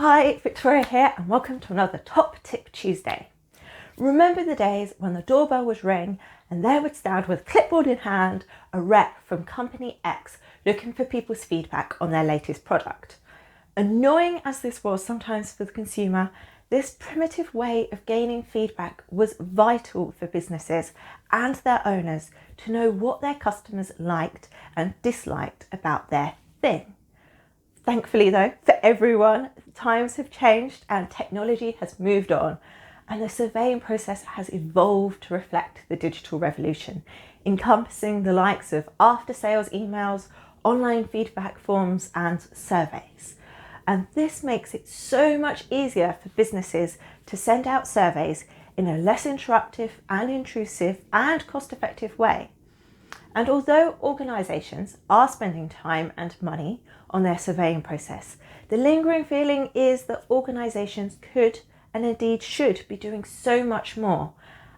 Hi, Victoria here and welcome to another Top Tip Tuesday. Remember the days when the doorbell would ring and there would stand with clipboard in hand a rep from company X looking for people's feedback on their latest product. Annoying as this was sometimes for the consumer, this primitive way of gaining feedback was vital for businesses and their owners to know what their customers liked and disliked about their thing. Thankfully though, for everyone, times have changed and technology has moved on, and the surveying process has evolved to reflect the digital revolution, encompassing the likes of after-sales emails, online feedback forms and surveys. And this makes it so much easier for businesses to send out surveys in a less interruptive and intrusive and cost-effective way. And although organisations are spending time and money on their surveying process, the lingering feeling is that organisations could and indeed should be doing so much more,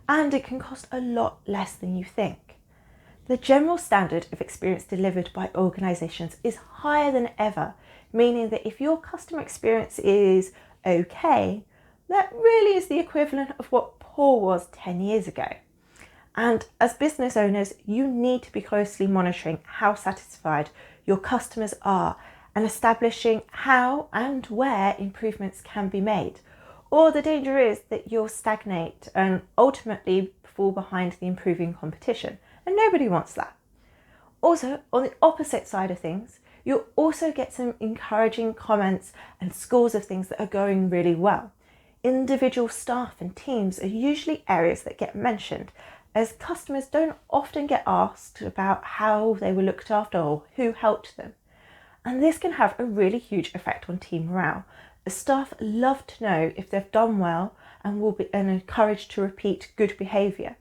and it can cost a lot less than you think. The general standard of experience delivered by organisations is higher than ever, meaning that if your customer experience is okay, that really is the equivalent of what poor was 10 years ago. And as business owners, you need to be closely monitoring how satisfied your customers are and establishing how and where improvements can be made. Or the danger is that you'll stagnate and ultimately fall behind the improving competition, and nobody wants that. Also, on the opposite side of things, you'll also get some encouraging comments and scores of things that are going really well. Individual staff and teams are usually areas that get mentioned, as customers don't often get asked about how they were looked after or who helped them. And this can have a really huge effect on team morale, as staff love to know if they've done well and will be encouraged to repeat good behaviour.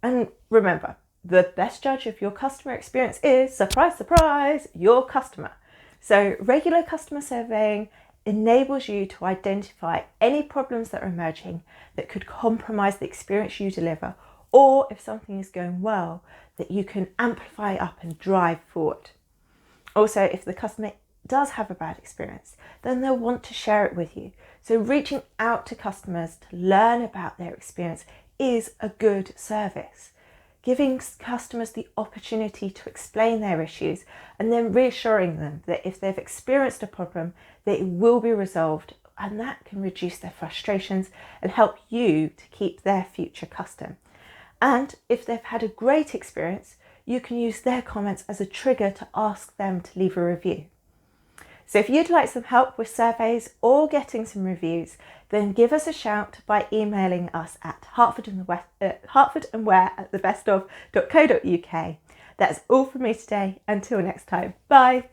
And remember, the best judge of your customer experience is, surprise, surprise, your customer. So regular customer surveying enables you to identify any problems that are emerging that could compromise the experience you deliver, or if something is going well, that you can amplify up and drive forward. Also, if the customer does have a bad experience, then they'll want to share it with you. So reaching out to customers to learn about their experience is a good service. Giving customers the opportunity to explain their issues and then reassuring them that if they've experienced a problem, that it will be resolved, and that can reduce their frustrations and help you to keep their future custom. And if they've had a great experience, you can use their comments as a trigger to ask them to leave a review. So if you'd like some help with surveys or getting some reviews, then give us a shout by emailing us at hertfordandware@thebestof.co.uk. That's all from me today. Until next time. Bye.